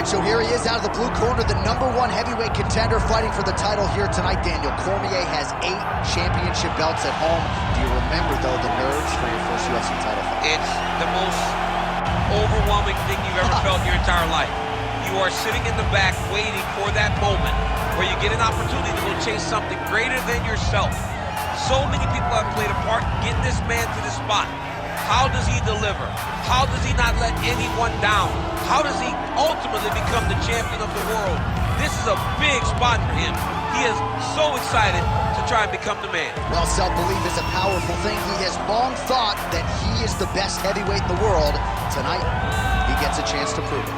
so here he is out of the blue corner, the #1 heavyweight contender fighting for the title here tonight, Daniel. Cormier has 8 championship belts at home. Do you remember, though, the nerves for your first UFC title fight? It's the most overwhelming thing you've ever felt in your entire life. You are sitting in the back waiting for that moment where you get an opportunity to go chase something greater than yourself. So many people have played a part in getting this man to this spot. How does he deliver? How does he not let anyone down? How does he ultimately become the champion of the world? This is a big spot for him. He is so excited to try and become the man. Well, self-belief is a powerful thing. He has long thought that he is the best heavyweight in the world. Tonight, he gets a chance to prove it.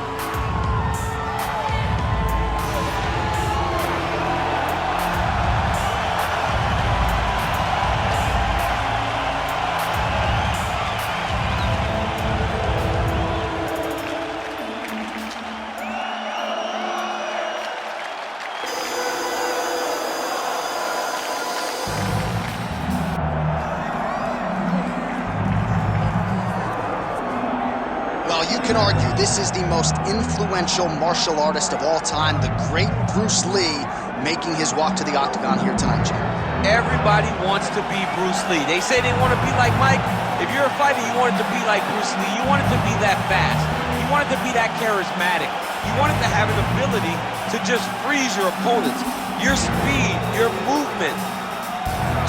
You can argue this is the most influential martial artist of all time, the great Bruce Lee, making his walk to the octagon here tonight, Jim. Everybody wants to be Bruce Lee. They say they want to be like Mike. If you're a fighter, you want it to be like Bruce Lee. You want it to be that fast. You want it to be that charismatic. You want it to have an ability to just freeze your opponents. Your speed, your movement,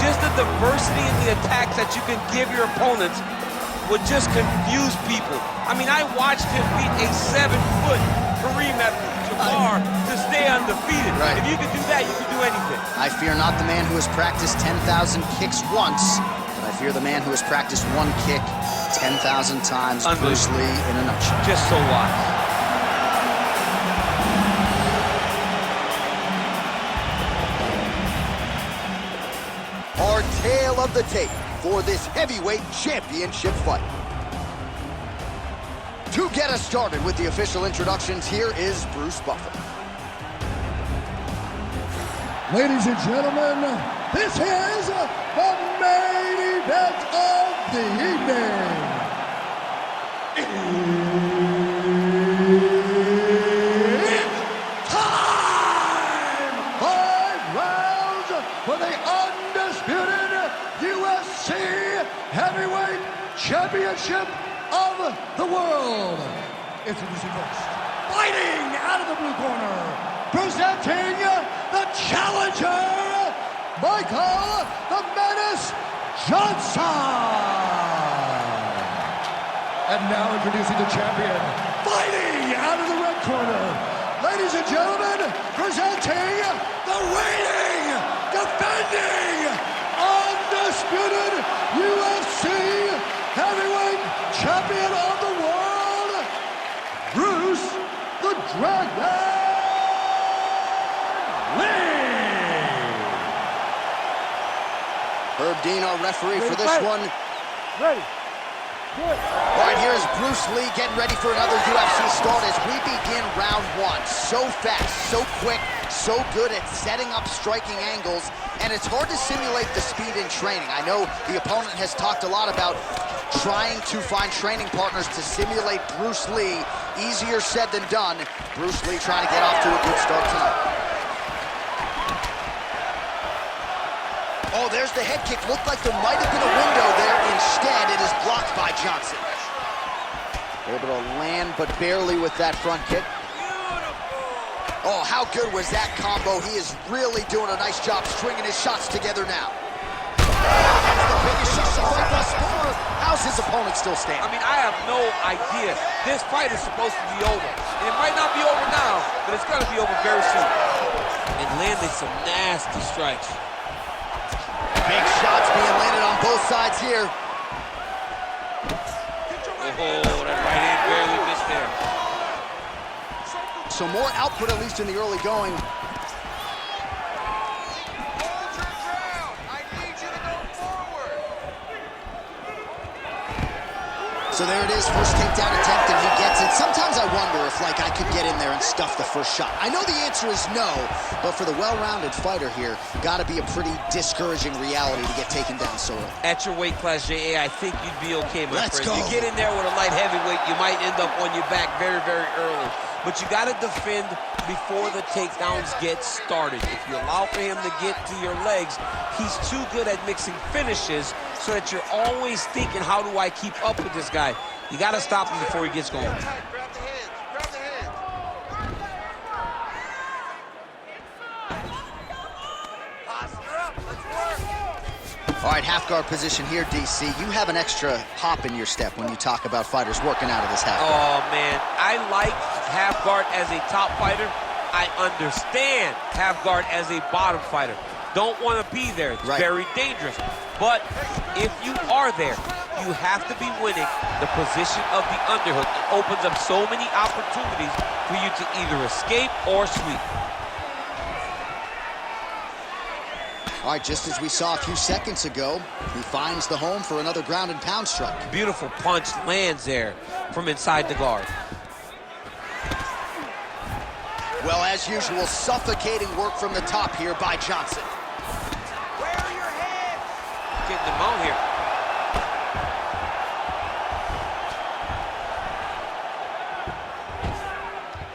just the diversity in the attacks that you can give your opponents would just confuse people. I mean, I watched him beat a 7-foot Kareem Abdul-Jabbar to stay undefeated. Right. If you can do that, you can do anything. I fear not the man who has practiced 10,000 kicks once, but I fear the man who has practiced one kick 10,000 times. Bruce Lee in a nutshell. Just so wise. Our tale of the tape for this heavyweight championship fight. To get us started with the official introductions, here is Bruce Buffer. Ladies and gentlemen, this is the main event of the evening. It's time! 5 rounds for the undisputed UFC Heavyweight Championship of the world. Introducing first, fighting out of the blue corner, presenting the challenger, Michael the Menace Johnson. And now introducing the champion, fighting out of the red corner, ladies and gentlemen, presenting the reigning, defending, undisputed UFC Heavyweight Champion of the world, Bruce the Dragon Lee. Herb Dean, our referee for this one. Ready. All right, here's Bruce Lee getting ready for another UFC start as we begin round 1. So fast, so quick, so good at setting up striking angles, and it's hard to simulate the speed in training. I know the opponent has talked a lot about trying to find training partners to simulate Bruce Lee. Easier said than done. Bruce Lee trying to get off to a good start tonight. Oh, there's the head kick. Looked like there might have been a window there. Instead, it is blocked by Johnson. Able to land, but barely with that front kick. Oh, how good was that combo? He is really doing a nice job stringing his shots together now. That's the biggest shot of the fight thus far. How's his opponent still standing? I mean, I have no idea. This fight is supposed to be over. And it might not be over now, but it's going to be over very soon. And landing some nasty strikes. Big shots being landed on both sides here. Oh, that right hand barely missed there. So more output, at least in the early going. So there it is, first takedown attempt, and he gets it. Sometimes I wonder if, like, I could get in there and stuff the first shot. I know the answer is no, but for the well-rounded fighter here, gotta be a pretty discouraging reality to get taken down so early. At your weight class, J.A., I think you'd be okay, my Let's friend. go. You get in there with a light heavyweight, you might end up on your back very, very early. but you got to defend before the takedowns get started. If you allow for him to get to your legs, he's too good at mixing finishes so that you're always thinking, how do I keep up with this guy? You got to stop him before he gets going. Grab the hands. Grab the hands. Posture up. Let's work. All right, half guard position here, DC. You have an extra hop in your step when you talk about fighters working out of this half guard. Oh, man. I like half guard as a top fighter. I understand half guard as a bottom fighter. Don't want to be there. It's very dangerous. But if you are there, you have to be winning the position of the underhook. It opens up so many opportunities for you to either escape or sweep. All right, just as we saw a few seconds ago, he finds the home for another ground and pound strike. Beautiful punch lands there from inside the guard. Well, as usual, suffocating work from the top here by Johnson. Where are your hands? Getting them out here.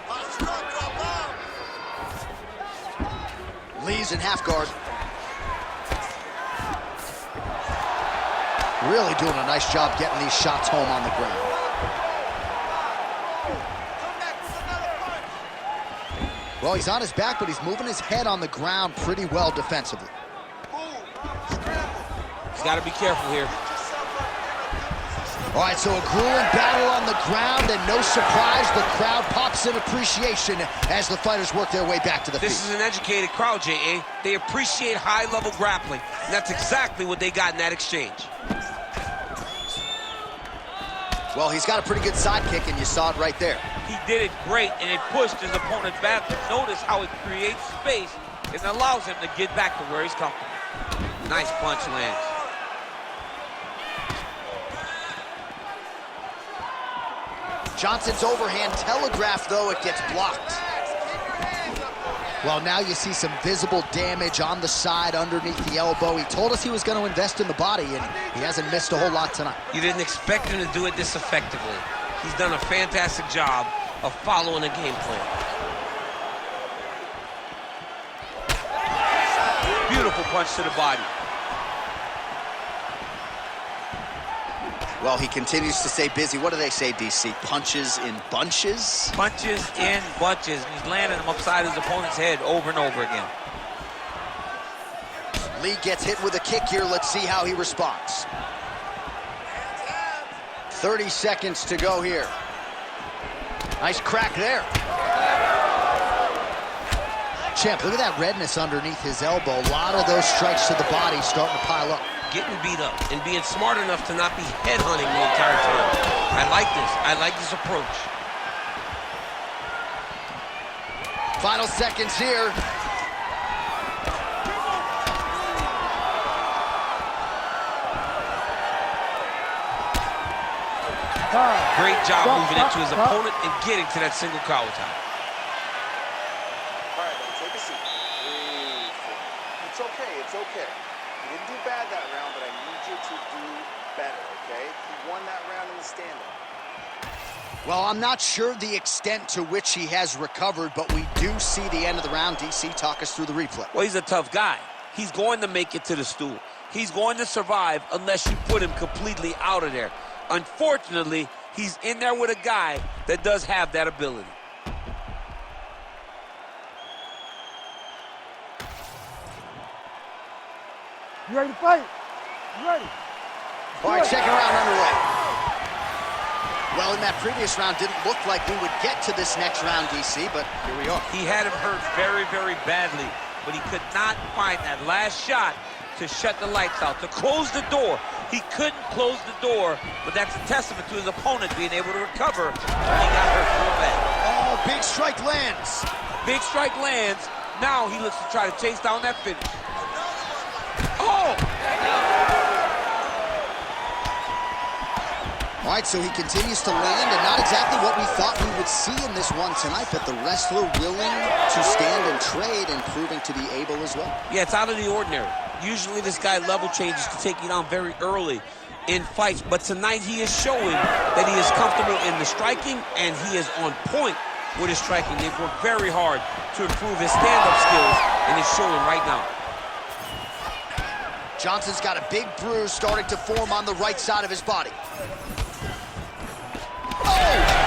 Posture up. Drop down. Lee's in half guard. Really doing a nice job getting these shots home on the ground. Well, he's on his back, but he's moving his head on the ground pretty well defensively. He's got to be careful here. All right, so a grueling battle on the ground, and no surprise, the crowd pops in appreciation as the fighters work their way back to the feet. This is an educated crowd, J.A. They appreciate high-level grappling, and that's exactly what they got in that exchange. Well, he's got a pretty good sidekick, and you saw it right there. He did it great, and it pushed his opponent back. Notice how it creates space and allows him to get back to where he's comfortable. Nice punch lands. Johnson's overhand telegraph, though, it gets blocked. Well, now you see some visible damage on the side underneath the elbow. He told us he was going to invest in the body, and he hasn't missed a whole lot tonight. You didn't expect him to do it this effectively. He's done a fantastic job of following a game plan. Beautiful punch to the body. Well, he continues to stay busy. What do they say, DC? Punches in bunches? Punches in bunches. He's landing them upside his opponent's head over and over again. Lee gets hit with a kick here. Let's see how he responds. 30 seconds to go here. Nice crack there. Champ, look at that redness underneath his elbow. A lot of those strikes to the body starting to pile up. Getting beat up and being smart enough to not be headhunting the entire time. I like this. I like this approach. Final seconds here. Great job moving into his opponent and getting to that single cow tie. All right, buddy, take a seat. Breathe. It's okay. It's okay. You didn't do bad that round, but I need you to do better, okay? He won that round in the stand-up. Well, I'm not sure the extent to which he has recovered, but we do see the end of the round. DC, talk us through the replay. Well, he's a tough guy. He's going to make it to the stool. He's going to survive unless you put him completely out of there. Unfortunately, he's in there with a guy that does have that ability. You ready to fight? You ready? All right, second round underway. Well, in that previous round, didn't look like we would get to this next round, DC, but here we are. He had him hurt very, very badly, but he could not find that last shot to shut the lights out, to close the door. He couldn't close the door, but that's a testament to his opponent being able to recover when he got hurt real bad. Oh, big strike lands. Big strike lands. Now he looks to try to chase down that finish. Oh! All right, so he continues to land, and not exactly what we thought we would see in this one tonight, but the wrestler willing to stand and trade and proving to be able as well. Yeah, it's out of the ordinary. Usually this guy level changes to take you down very early in fights, but tonight he is showing that he is comfortable in the striking, and he is on point with his striking. They've worked very hard to improve his stand-up skills, and it's showing right now. Johnson's got a big bruise starting to form on the right side of his body. Oh!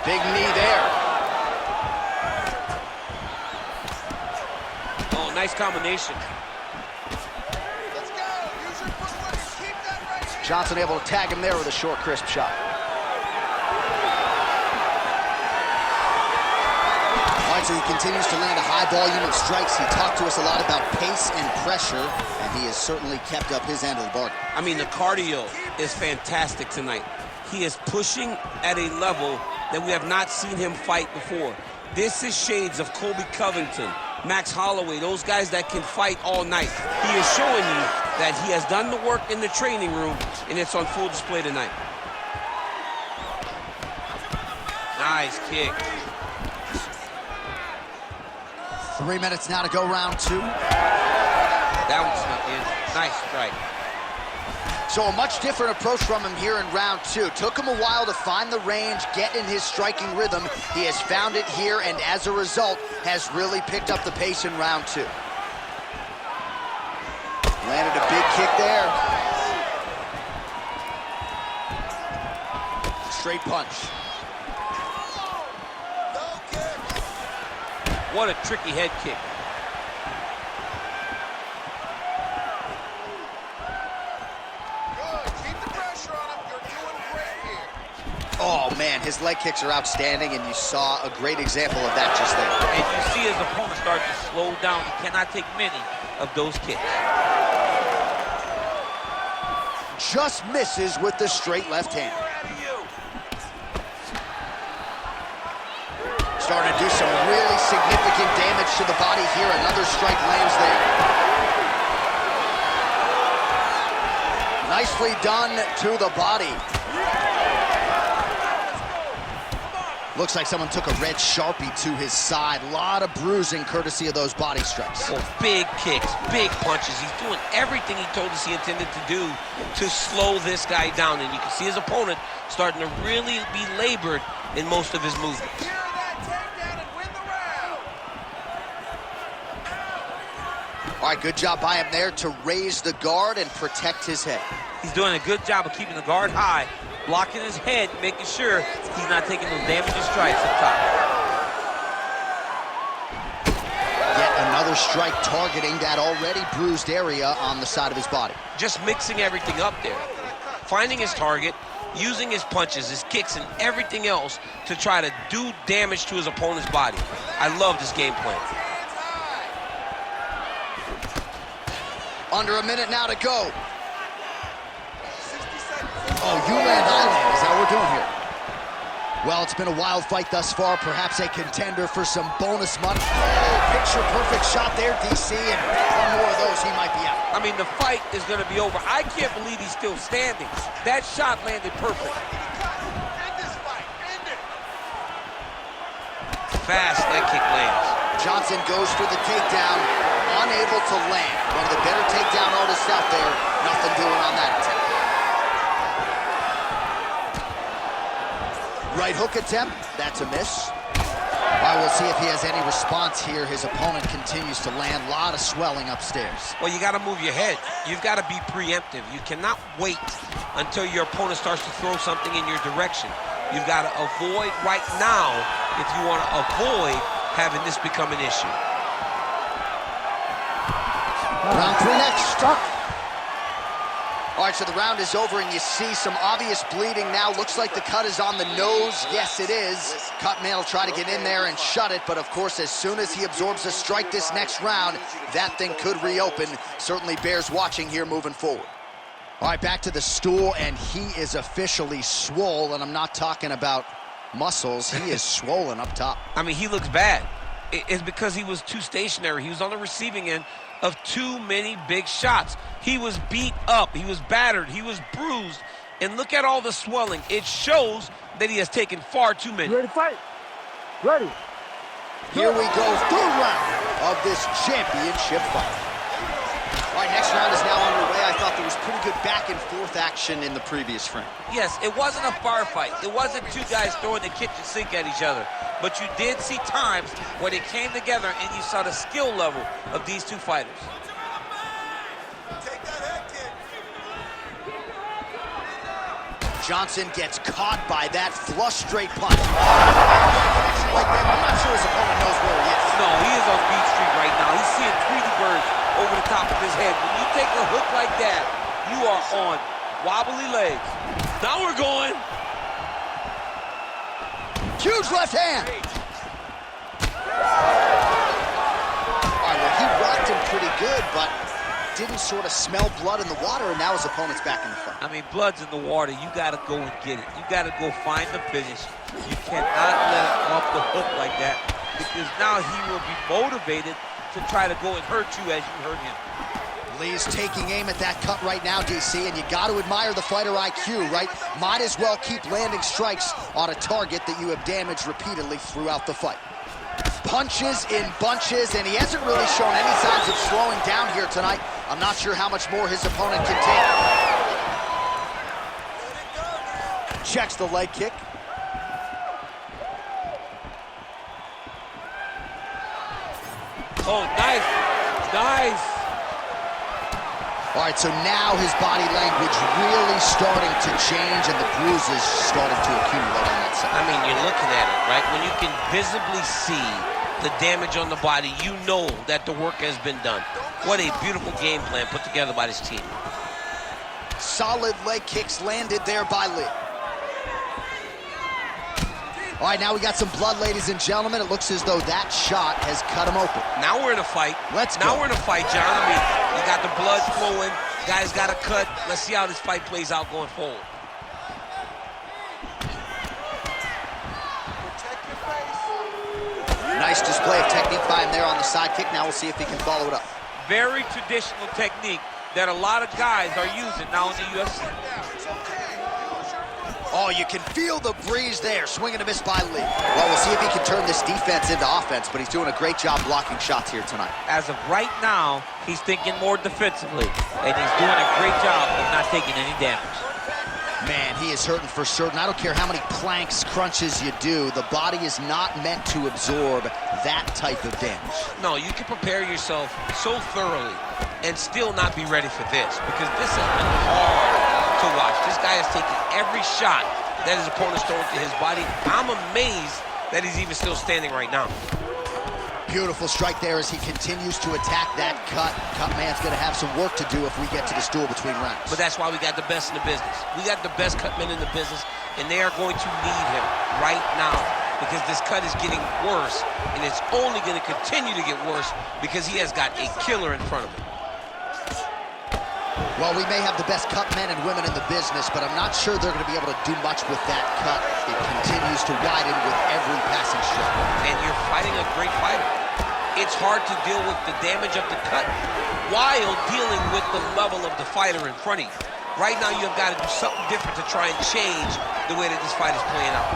Big knee there. Oh, nice combination. Let's go. Use your footwork and keep that right hand. Johnson able to tag him there with a short, crisp shot. All right, so he continues to land a high volume of strikes. He talked to us a lot about pace and pressure, and he has certainly kept up his end of the bargain. I mean, the cardio is fantastic tonight. He is pushing at a level that we have not seen him fight before. This is shades of Colby Covington, Max Holloway, those guys that can fight all night. He is showing you that he has done the work in the training room, and it's on full display tonight. Nice kick. 3 minutes now to go, round two. That one snuck in. Nice strike. So a much different approach from him here in round two. Took him a while to find the range, get in his striking rhythm. He has found it here, and as a result, has really picked up the pace in round two. Landed a big kick there. Straight punch. What a tricky head kick. Good. Keep the pressure on him. You're doing great here. Oh, man, his leg kicks are outstanding, and you saw a great example of that just there. And you see his opponent start to slow down. He cannot take many of those kicks. Just misses with the straight left hand. Starting to do some really significant damage to the body here. Another strike lands there. Nicely done to the body. Looks like someone took a red Sharpie to his side. A lot of bruising courtesy of those body strikes. Oh, big kicks, big punches. He's doing everything he told us he intended to do to slow this guy down. And you can see his opponent starting to really be labored in most of his movements. All right, good job by him there to raise the guard and protect his head. He's doing a good job of keeping the guard high, blocking his head, making sure he's not taking those damaging strikes up top. Yet another strike targeting that already bruised area on the side of his body. Just mixing everything up there. Finding his target, using his punches, his kicks, and everything else to try to do damage to his opponent's body. I love this game plan. Under a minute now to go. Oh, you land, I land. Is that what we're doing here? Well, it's been a wild fight thus far. Perhaps a contender for some bonus money. Oh, picture-perfect shot there, DC, and one more of those, he might be out. I mean, the fight is going to be over. I can't believe he's still standing. That shot landed perfect. End this fight. End it. Fast leg kick lands. Johnson goes for the takedown, unable to land. One of the better takedown artists out there. Nothing doing on that attempt. Right hook attempt, that's a miss. All right, we'll see if he has any response here. His opponent continues to land. A lot of swelling upstairs. Well, you got to move your head. You've got to be preemptive. You cannot wait until your opponent starts to throw something in your direction. You've got to avoid right now if you want to avoid having this become an issue. Round three next. All right, so the round is over, and you see some obvious bleeding now. Looks like the cut is on the nose. Yes, it is. Cutman will try to get in there and shut it, but of course, as soon as he absorbs a strike this next round, that thing could reopen. Certainly bears watching here moving forward. All right, back to the stool, and he is officially swole, and I'm not talking about muscles. He is swollen up top. I mean, he looks bad. It's because he was too stationary. He was on the receiving end of too many big shots. He was beat up, he was battered, he was bruised, and look at all the swelling. It shows that he has taken far too many. You ready to fight? Ready. Here we go, third round of this championship fight. All right, next round is now underway. I I thought there was pretty good back and forth action in the previous frame. Yes, it wasn't a bar fight. It wasn't two guys throwing the kitchen sink at each other. But you did see times where they came together and you saw the skill level of these two fighters. Johnson gets caught by that flush straight punch. Like that, I'm not sure his opponent knows where he is. No, he is on Beat Street right now. He's seeing Tweety birds over the top of his head. When you take a hook like that, you are on wobbly legs. Now we're going. Huge left hand. All right, well, he rocked him pretty good, but didn't sort of smell blood in the water, and now his opponent's back in the fight. I mean, blood's in the water. You got to go and get it. You got to go find the finish. You cannot let it off the hook like that, because now he will be motivated to try to go and hurt you as you hurt him. Lee's taking aim at that cut right now, DC, and you got to admire the fighter IQ, right? Might as well keep landing strikes on a target that you have damaged repeatedly throughout the fight. Punches in bunches, and he hasn't really shown any signs of slowing down here tonight. I'm not sure how much more his opponent can take. Checks the leg kick. Oh, nice. Nice. All right, so now his body language really starting to change, and the bruises starting to accumulate on that side. I mean, you're looking at it, right? When you can visibly see the damage on the body, you know that the work has been done. What a beautiful game plan put together by this team. Solid leg kicks landed there by Lee. All right, now we got some blood, ladies and gentlemen. It looks as though that shot has cut him open. Now we're in a fight. Let's go. Now we're in a fight, John. I mean, you got the blood flowing. Guys got a cut. Let's see how this fight plays out going forward. Nice display of technique by him there on the side kick. Now we'll see if he can follow it up. Very traditional technique that a lot of guys are using now in the UFC. Oh, you can feel the breeze there. Swing and a miss by Lee. Well, we'll see if he can turn this defense into offense, but he's doing a great job blocking shots here tonight. As of right now, he's thinking more defensively, and he's doing a great job of not taking any damage. Man, he is hurting for certain. I don't care how many planks, crunches you do. The body is not meant to absorb that type of damage. No, you can prepare yourself so thoroughly and still not be ready for this, because this has been hard to watch. This guy has taken every shot that his opponent's thrown to his body. I'm amazed that he's even still standing right now. Beautiful strike there as he continues to attack that cut. Cut man's going to have some work to do if we get to this duel between rounds. But that's why we got the best in the business. We got the best cut men in the business, and they are going to need him right now, because this cut is getting worse, and it's only going to continue to get worse because he has got a killer in front of him. Well, we may have the best cut men and women in the business, but I'm not sure they're going to be able to do much with that cut. It continues to widen with every passing stroke. And you're fighting a great fighter. It's hard to deal with the damage of the cut while dealing with the level of the fighter in front of you. Right now, you've got to do something different to try and change the way that this fight is playing out.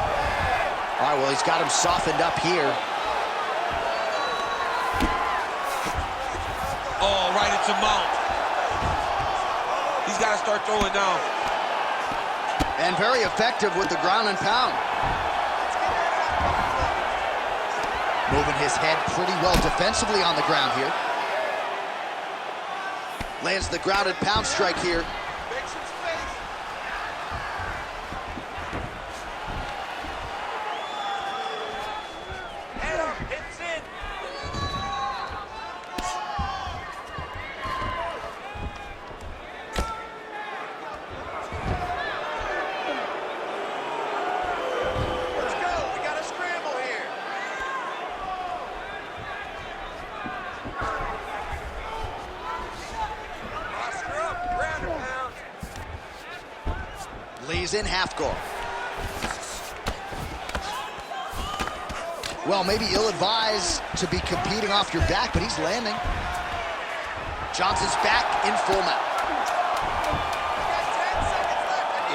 All right, well, he's got him softened up here. Oh, right into mount. He's got to start throwing down. And very effective with the ground and pound. Moving his head pretty well defensively on the ground here. Lands the ground and pound strike here. Lee's in half guard. Well, maybe ill-advised to be competing off your back, but he's landing. Johnson's back in full mount.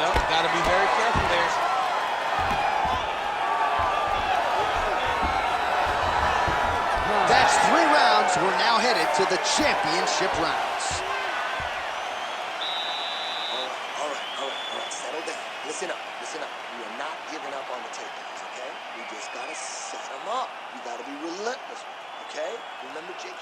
Yep, got to be very careful there. That's 3 rounds. We're now headed to the championship rounds. up. You gotta be relentless, okay? Remember, Jake?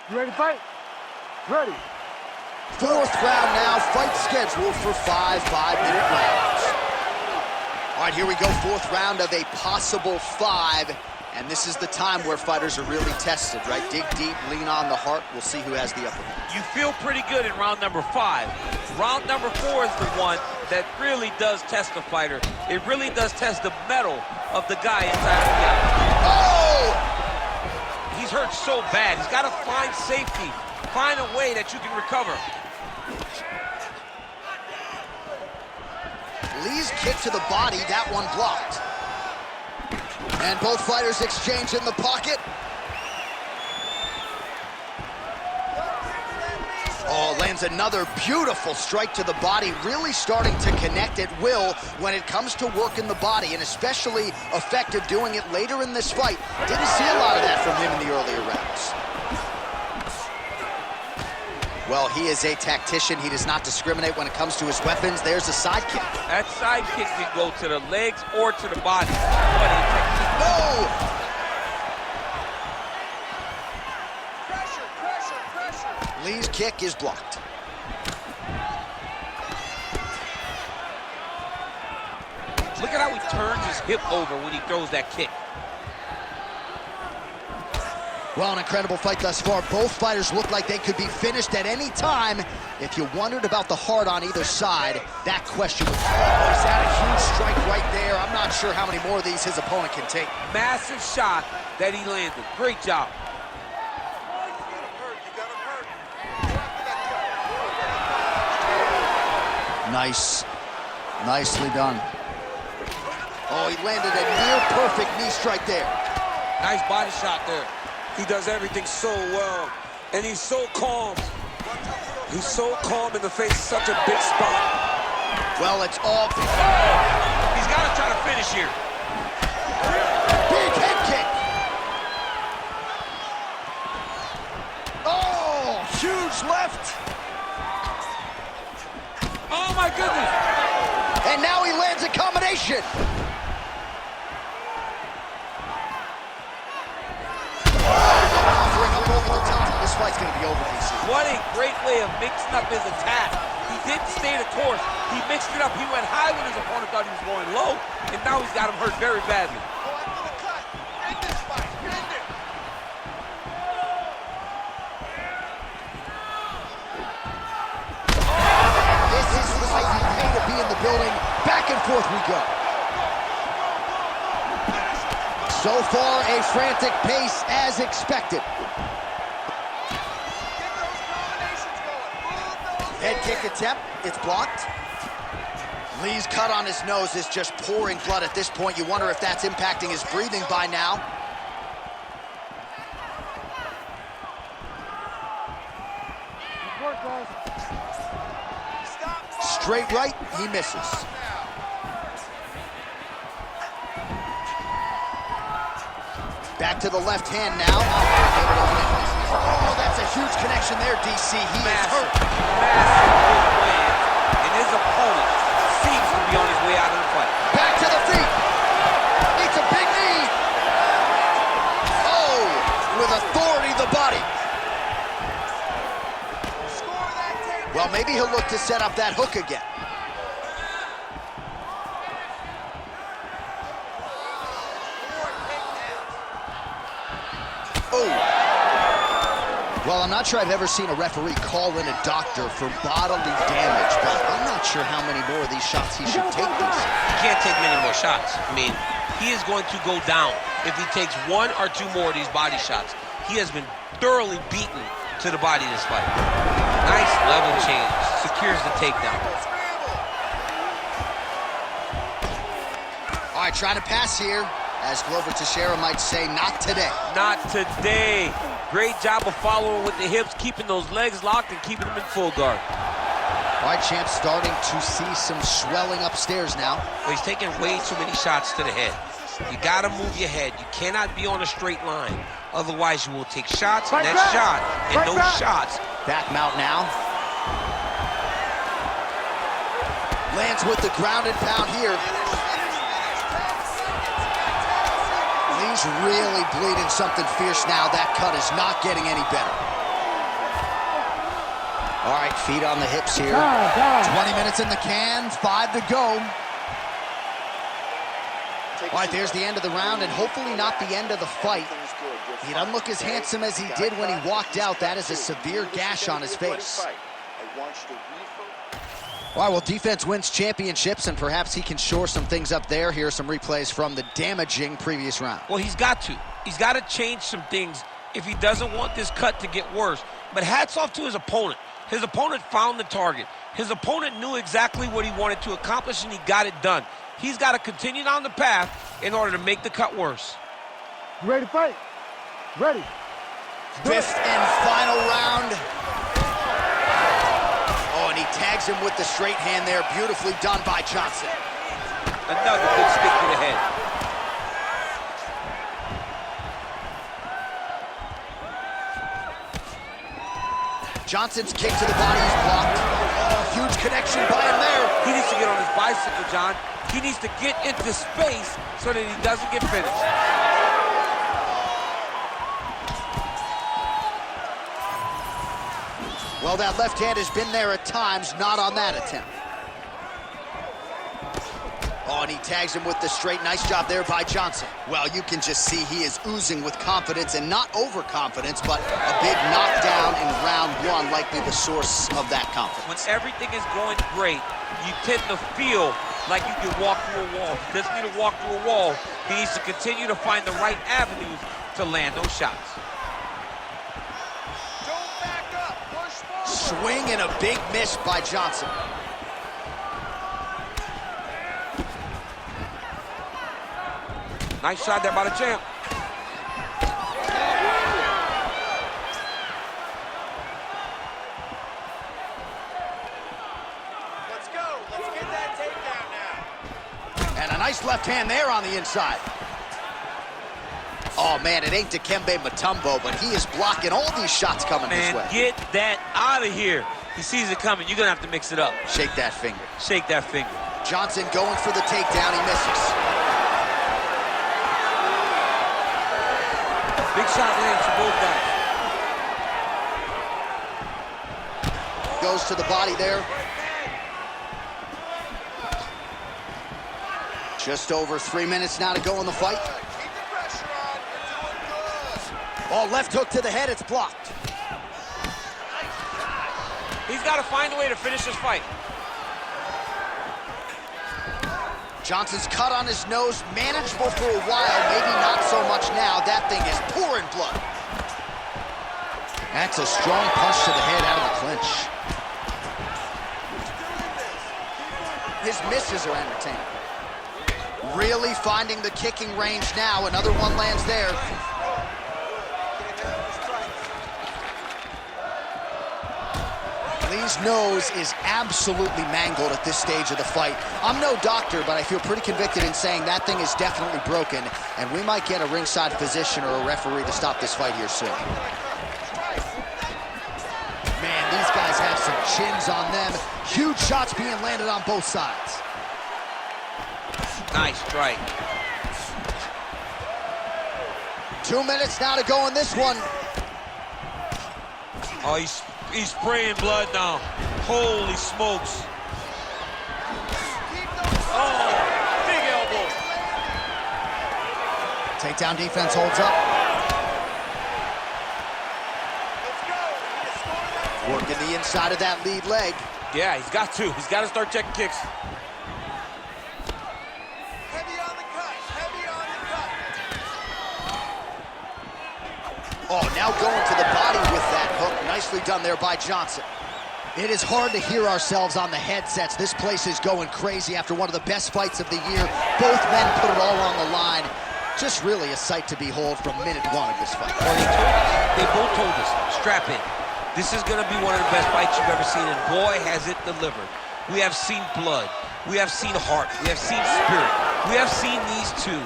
You ready to fight? Ready. Fourth round now, fight scheduled for 5 5-minute rounds. All right, here we go, fourth round of a possible 5. And this is the time where fighters are really tested, right? Dig deep, lean on the heart. We'll see who has the upper hand. You feel pretty good in round number 5. Round number 4 is the one that really does test the fighter. It really does test the mettle of the guy inside of the outfit. Oh! He's hurt so bad. He's got to find safety, find a way that you can recover. Lee's kick to the body, that one blocked. And both fighters exchange in the pocket. Oh, lands another beautiful strike to the body, really starting to connect at will when it comes to working the body, and especially effective doing it later in this fight. Didn't see a lot of that from him in the earlier rounds. Well, he is a tactician. He does not discriminate when it comes to his weapons. There's a side kick. That side kick can go to the legs or to the body. What a technique. No! Pressure, pressure, pressure. Lee's kick is blocked. Look at how he turns his hip over when he throws that kick. Well, an incredible fight thus far. Both fighters look like they could be finished at any time. If you wondered about the heart on either side, that question was... Oh, he's had a huge strike right there. I'm not sure how many more of these his opponent can take. Massive shot that he landed. Great job. Nice. Nicely done. Oh, he landed a near-perfect knee strike there. Nice body shot there. He does everything so well, and he's so calm. He's so calm in the face of such a big spot. Well, it's all... He's got to try to finish here. Big head kick. Oh, huge left. Oh, my goodness. And now he lands a combination. Offering up over the top. This fight's going to be over, DC. What a great way of mixing up his attack. He didn't stay the course. He mixed it up. He went high when his opponent thought he was going low, and now he's got him hurt very badly. This is why you pay to be in the building. Back and forth we go. So far, a frantic pace as expected. Head kick attempt, it's blocked. Lee's cut on his nose is just pouring blood at this point. You wonder if that's impacting his breathing by now. Good work, guys. Straight right, he misses. Back to the left hand now. Oh, that's a huge connection there, DC. He is hurt. Massive big win, and his opponent seems to be on his way out of the fight. Back to the feet. It's a big knee. Oh, with authority, the body. Well, maybe he'll look to set up that hook again. Oh. Well, I'm not sure I've ever seen a referee call in a doctor for bodily damage, but I'm not sure how many more of these shots he should take. He can't take many more shots. I mean, he is going to go down if he takes 1 or 2 more of these body shots. He has been thoroughly beaten to the body this fight. Nice level change. Secures the takedown. All right, trying to pass here. As Glover Teixeira might say, not today. Not today. Great job of following with the hips, keeping those legs locked and keeping them in full guard. All right, champ, starting to see some swelling upstairs now. Well, he's taking way too many shots to the head. You gotta move your head. You cannot be on a straight line. Otherwise, you will take shots, and that shot, and those shots. Back mount now. Lands with the ground and pound here. Lee's really bleeding something fierce now. That cut is not getting any better. All right, feet on the hips here. 20 minutes in the can, 5 to go. All right, there's the end of the round, and hopefully not the end of the fight. He doesn't look as handsome as he did when he walked out. That is a severe gash on his face. All right, well, defense wins championships, and perhaps he can shore some things up there. Here are some replays from the damaging previous round. Well, he's got to. He's got to change some things if he doesn't want this cut to get worse. But hats off to his opponent. His opponent found the target. His opponent knew exactly what he wanted to accomplish, and he got it done. He's got to continue down the path in order to make the cut worse. You ready to fight? Ready. Fifth and final round. Oh, and he tags him with the straight hand there. Beautifully done by Johnson. Another good stick to the head. Johnson's kick to the body is blocked. Oh, huge connection by him there. He needs to get on his bicycle, John. He needs to get into space so that he doesn't get finished. Well, that left hand has been there at times, not on that attempt. Oh, and he tags him with the straight. Nice job there by Johnson. Well, you can just see he is oozing with confidence, and not overconfidence, but a big knockdown in round one, likely the source of that confidence. When everything is going great, you tend to feel like you can walk through a wall. He doesn't need to walk through a wall. He needs to continue to find the right avenues to land those shots. Don't back up. Push forward. Swing and a big miss by Johnson. Nice shot there by the champ. Let's go. Let's get that takedown now. And a nice left hand there on the inside. Oh, man, it ain't Dikembe Mutombo, but he is blocking all these shots coming his way. Man, get that out of here. He sees it coming. You're going to have to mix it up. Shake that finger. Shake that finger. Johnson going for the takedown. He misses. Big shot lands for both guys. Goes to the body there. Just over 3 minutes now to go in the fight. Keep the pressure on. You're doing good. Oh, left hook to the head. It's blocked. He's got to find a way to finish this fight. Johnson's cut on his nose, manageable for a while, maybe not so much now. That thing is pouring blood. That's a strong punch to the head out of the clinch. His misses are entertaining. Really finding the kicking range now. Another one lands there. Lee's nose is absolutely mangled at this stage of the fight. I'm no doctor, but I feel pretty convicted in saying that thing is definitely broken, and we might get a ringside physician or a referee to stop this fight here soon. Man, these guys have some chins on them. Huge shots being landed on both sides. Nice strike. 2 minutes now to go in this one. Oh, he's spraying blood now. Holy smokes. Oh, big elbow. Takedown defense holds up. Working the inside of that lead leg. Yeah, he's got to. He's got to start checking kicks. Heavy on the cut. Heavy on the cut. Oh, now going to the body with that hook. Nicely done there by Johnson. It is hard to hear ourselves on the headsets. This place is going crazy after one of the best fights of the year. Both men put it all on the line. Just really a sight to behold from minute one of this fight. Well, they both told us, strap in. This is going to be one of the best fights you've ever seen, and boy, has it delivered. We have seen blood. We have seen heart. We have seen spirit. We have seen these two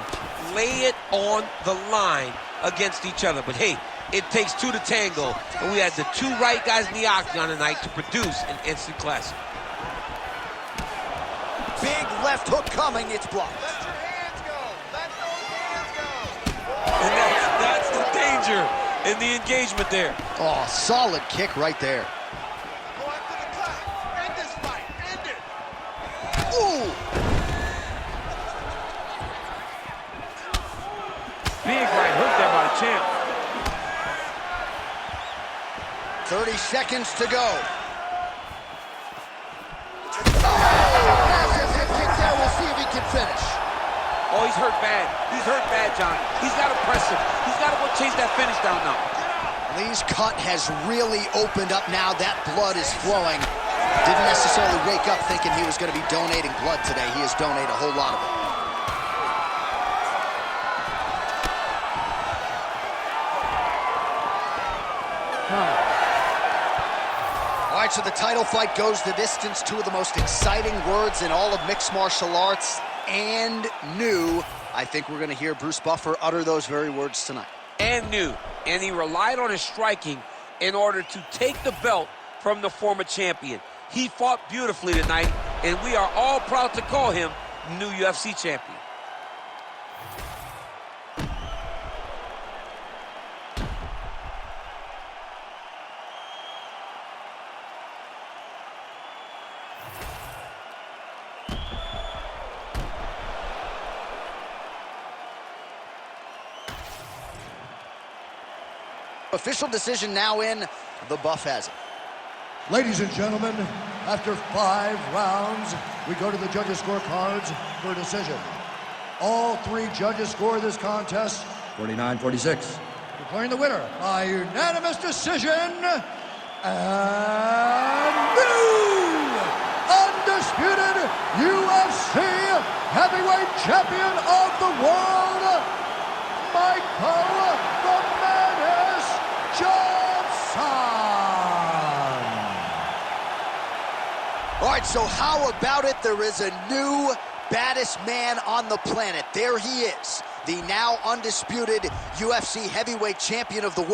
lay it on the line against each other. But hey, it takes two to tango, and we had the two right guys in the octagon tonight to produce an instant classic. Big left hook coming, it's blocked. Let your hands go. Let those hands go. And that's the danger in the engagement there. Oh, solid kick right there. Go after the cut. End this fight. End it. Ooh! Big right hook there by the champ. 30 seconds to go. Massive hip kick there. We'll see if he can finish. Oh, he's hurt bad. He's hurt bad, John. He's got to press him. He's got to go chase that finish down now. Lee's cut has really opened up now. That blood is flowing. Didn't necessarily wake up thinking he was going to be donating blood today. He has donated a whole lot of it. All right, so the title fight goes the distance. Two of the most exciting words in all of mixed martial arts, and new. I think we're going to hear Bruce Buffer utter those very words tonight. And new. And he relied on his striking in order to take the belt from the former champion. He fought beautifully tonight, and we are all proud to call him new UFC champion. Official decision now in. The Buff has it. Ladies and gentlemen, after 5 rounds, we go to the judges' scorecards for a decision. All 3 judges score this contest 49-46. declaring the winner by unanimous decision, and new undisputed UFC heavyweight champion of the world, Michael the Menace Johnson. All right, so how about it? There is a new baddest man on the planet. There he is, the now undisputed UFC heavyweight champion of the world.